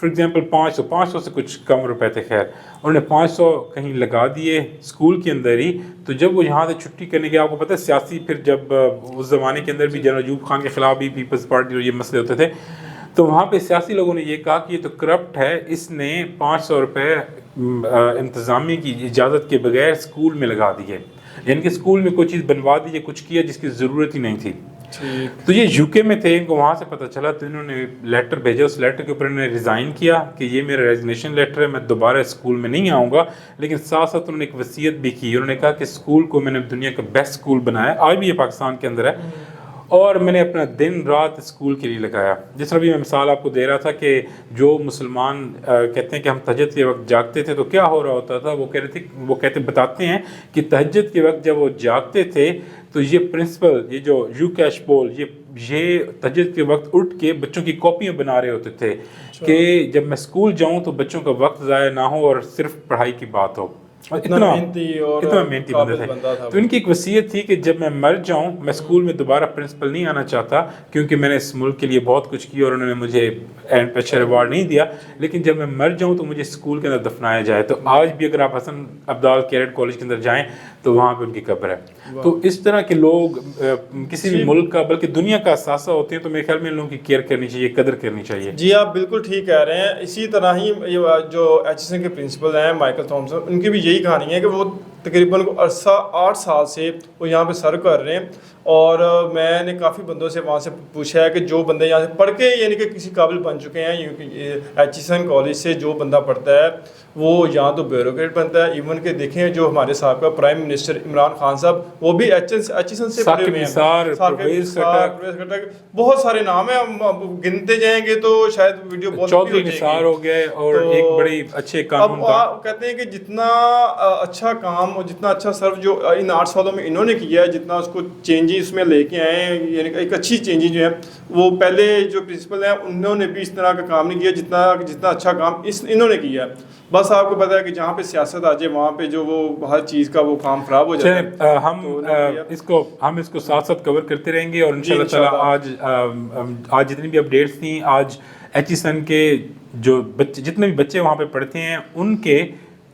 For example 500 سے کچھ کم روپے تھے، خیر انہوں نے 500 کہیں لگا دیے اسکول کے اندر ہی، تو جب وہ یہاں سے چھٹی کرنے کے، آپ کو پتہ ہے سیاسی، پھر جب اس زمانے کے اندر بھی جنرل ایوب خان کے خلاف بھی پیپلز پارٹی اور یہ مسئلے ہوتے تھے، تو وہاں پہ سیاسی لوگوں نے یہ کہا کہ یہ تو کرپٹ ہے، اس نے 500 روپے انتظامیہ کی اجازت کے بغیر اسکول میں لگا دیے، یعنی کہ اسکول میں کوئی چیز بنوا دی یا کچھ کیا جس کی ضرورت ہی نہیں تھی۔ تو یہ یو کے میں تھے، ان کو وہاں سے پتہ چلا، تو انہوں نے لیٹر بھیجا، اس لیٹر کے اوپر انہوں نے ریزائن کیا کہ یہ میرا ریزگنیشن لیٹر ہے، میں دوبارہ اسکول میں نہیں آؤں گا، لیکن ساتھ ساتھ انہوں نے ایک وصیت بھی کی، انہوں نے کہا کہ اسکول کو میں نے دنیا کا بیسٹ اسکول بنایا، آج بھی یہ پاکستان کے اندر ہے، اور میں نے اپنا دن رات اسکول کے لیے لگایا۔ جس طرح بھی میں مثال آپ کو دے رہا تھا کہ جو مسلمان کہتے ہیں کہ ہم تہجد کے وقت جاگتے تھے تو کیا ہو رہا ہوتا تھا، وہ بتاتے ہیں کہ تہجد کے وقت جب وہ جاگتے تھے تو یہ پرنسپل، یہ جو یو کیش پول، یہ تہجد کے وقت اٹھ کے بچوں کی کاپیاں بنا رہے ہوتے تھے کہ جب میں اسکول جاؤں تو بچوں کا وقت ضائع نہ ہو اور صرف پڑھائی کی بات ہو۔ اتنا محنتی بندے تھے۔ تو ان کی ایک وصیت تھی کہ جب میں مر جاؤں، میں اسکول میں دوبارہ پرنسپل نہیں آنا چاہتا کیونکہ میں نے اس ملک کے لیے بہت کچھ کیا اور انہوں نے مجھے اینڈ پہ اچھا ریوارڈ نہیں دیا، لیکن جب میں مر جاؤں تو مجھے اسکول کے اندر دفنایا جائے۔ تو آج بھی اگر آپ حسن عبدال کیڈٹ کالج کے اندر جائیں تو وہاں پہ ان کی قبر ہے۔ تو اس طرح کے لوگ کسی بھی ملک کا بلکہ دنیا کا اثاثہ ہوتے ہیں، تو میرے خیال میں ان لوگوں کی کیئر کرنی چاہیے، قدر کرنی چاہیے۔ جی آپ بالکل ٹھیک کہہ رہے ہیں۔ اسی طرح ہی جو ایچ ایس این کے پرنسپل ہیں مائیکل تھامسن، ان کی بھی یہی کہانی ہے کہ وہ تقریباً 8 سال سے وہ یہاں پہ سرو کر رہے ہیں، اور میں نے کافی بندوں سے وہاں سے پوچھا ہے کہ جو بندے یہاں سے پڑھ کے یعنی کہ کسی قابل بن چکے ہیں، ایچ ایس این کالج سے جو بندہ پڑھتا ہے وہ یہاں تو بیوروکریٹ بنتا ہے۔ ایون کہ دیکھیں جو ہمارے سابقہ پرائم منسٹر عمران خان صاحب، وہ بھی ایچ ایس این سے پڑھے ہوئے ہیں۔ بہت سارے نام ہیں، گنتے جائیں گے تو شاید ویڈیو بہت چودھری نثار ہو گئے، اور ایک بڑے اچھے قانون کا۔ اب کہتے ہیں کہ جتنا اچھا کام اور جتنا اچھا سرو جو ان 8 سالوں میں انہوں نے کیا ہے، جتنا اس کو چینجز میں لے کے آئے ہیں، یعنی ایک اچھی چینجز جو ہیں، وہ پہلے جو پرنسپل ہیں انہوں نے بھی اس طرح کا کام نہیں کیا جتنا اچھا کام انہوں نے کیا ہے۔ بس آپ کو پتا ہے کہ جہاں پہ سیاست آ جائے وہاں پہ جو وہ ہر چیز کا وہ کام خراب ہو جاتا ہے۔ ہم اس کو ساتھ ساتھ کور کرتے رہیں گے، اور انشاءاللہ تعالی آج جتنی بھی اپڈیٹس تھیں، آج ایچ ایس این کے جو جتنے بھی بچے وہاں پہ پڑھتے ہیں ان کے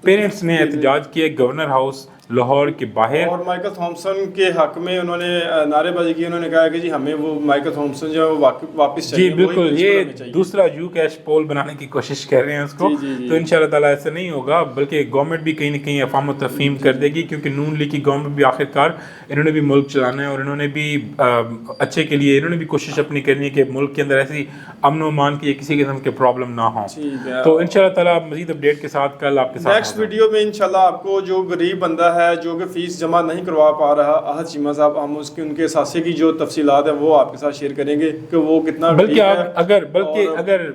پیرنٹس نے احتجاج کیا گورنر ہاؤس لاہور کے باہر، اور مائیکل تھامسن کے حق میں انہوں نے نعرے بازی کی، انہوں نے کہا کہ جی ہمیں وہ مائیکل تھامسن جو ہے واپس چاہیے۔ جی بالکل، یہ دوسرا یو کیش پول بنانے کی کوشش کر رہے ہیں اس کو، تو انشاءاللہ تعالیٰ ایسا نہیں ہوگا، بلکہ گورنمنٹ بھی کہیں نہ کہیں افہام و تفہیم کر دے گی، کیونکہ نون لیگ کی گورنمنٹ بھی آخر کار انہوں نے بھی ملک چلانا ہے، اور انہوں نے بھی اچھے کے لیے انہوں نے بھی کوشش اپنی کرنی ہے کہ ملک کے اندر ایسی امن و امان کی کسی قسم کے پرابلم نہ ہوں۔ تو انشاءاللہ تعالیٰ مزید اپڈیٹ کے ساتھ کل آپ کے ساتھ نیکسٹ ویڈیو میں انشاءاللہ آپ کو جو غریب بندہ ہے جو کہ فیس جمع نہیں کروا پا رہا، احد چیمہ صاحب، ہم ان کے اثاثے کی جو تفصیلات ہیں وہ آپ کے ساتھ شیئر کریں گے کہ وہ کتنا بلکہ اگر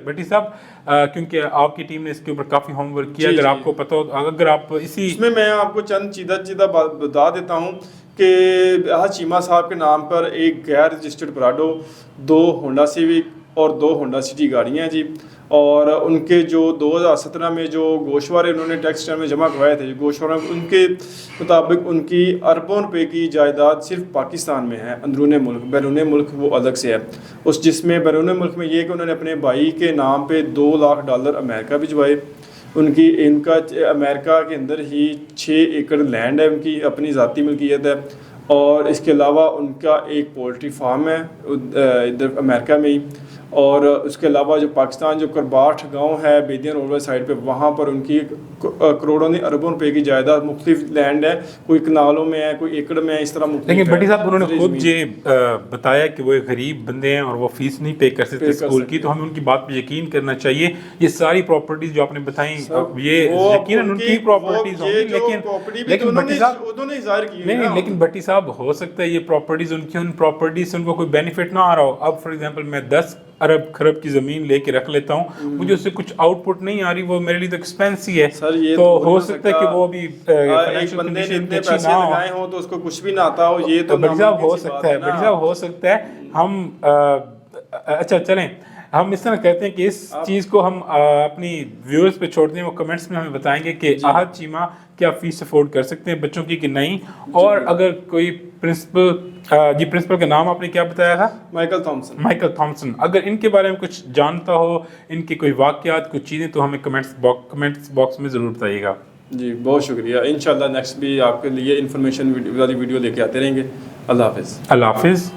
بٹی صاحب، کیونکہ آپ کی ٹیم نے اس کے اوپر کافی ہوم ورک کیا، اگر آپ کو پتہ ہو، اگر آپ اس میں آپ کو چند چیزیں بتا دیتا ہوں کہ احد چیمہ صاحب کے نام پر ایک غیر رجسٹرڈ پراڈو، 2 ہونڈا سیوک اور 2 ہونڈا سٹی گاڑیاں ہیں جی، اور ان کے جو 2017 میں جو گوشوارے انہوں نے ٹیکس ریٹرن میں جمع کروائے تھے، گوشوارے ان کے مطابق ان کی اربوں روپے کی جائیداد صرف پاکستان میں ہے، اندرون ملک، بیرون ملک وہ الگ سے ہے۔ جس میں بیرون ملک میں یہ کہ انہوں نے اپنے بھائی کے نام پہ $2 لاکھ امریکہ بھجوائے، ان کا امریکہ کے اندر ہی 6 ایکڑ لینڈ ہے، ان کی اپنی ذاتی ملکیت ہے، اور اس کے علاوہ ان کا ایک پولٹری فارم ہے ادھر امریکہ میں ہی، اور اس کے علاوہ جو پاکستان جو کرباٹھ گاؤں ہے بیدین روڈ سائڈ پہ، وہاں پر ان کی کروڑوں نہیں اربوں روپے کی جائیداد، مختلف لینڈ ہے، کوئی کنالوں میں ہے، کوئی ایکڑ میں ہے، اس طرح مختلف۔ لیکن بھٹی صاحب انہوں نے خود یہ بتایا کہ وہ غریب بندے ہیں اور وہ فیس نہیں پے کر سکتے اسکول کی، تو ہمیں ان کی بات پہ یقین کرنا چاہیے۔ یہ ساری پراپرٹیز جو آپ نے بتائیں یہ یقیناً ان کی پراپرٹیز ہوں گی، لیکن بھٹی صاحب لیکن بھٹی صاحب ہو سکتا ہے یہ پراپرٹیز ان کی، ان پراپرٹیز سے ان کو کوئی بینیفٹ نہ آ رہا ہو۔ اب فار ایگزامپل میں 10 ارب خرب کی زمین لے کے رکھ لیتا ہوں، مجھے اس سے کچھ آؤٹ پٹ نہیں آ رہی، وہ میرے لیے تو ایکسپینس ہی ہے، تو ہو سکتا ہے کہ وہ بھی ایک بندے نے اتنے پیسے لگائے ہوں تو اس کو کچھ بھی نہ آتا ہو، یہ تو بھٹی صاحب ہو سکتا ہے، بھٹی صاحب ہو سکتا ہے۔ ہم اچھا چلیں، ہم اس طرح کہتے ہیں کہ اس چیز کو ہم اپنی ویورز پہ چھوڑ دیں، وہ کمنٹس میں ہمیں بتائیں گے کہ احد چیمہ کیا فیس افورڈ کر سکتے ہیں بچوں کی کہ نہیں؟ اور اگر کوئی پرنسپل جی پرنسپل کا نام آپ نے کیا بتایا تھا؟ Michael Thompson. Michael Thompson. اگر ان کے بارے میں کچھ جانتا ہو، ان کے کوئی واقعات، کچھ چیزیں، تو ہمیں کمنٹس باکس میں ضرور بتائیے گا. جی بہت شکریہ. انشاءاللہ نیکسٹ بھی آپ کے لیے انفارمیشن والی ویڈیو لے کے آتے رہیں گے. اللہ حافظ. اللہ حافظ.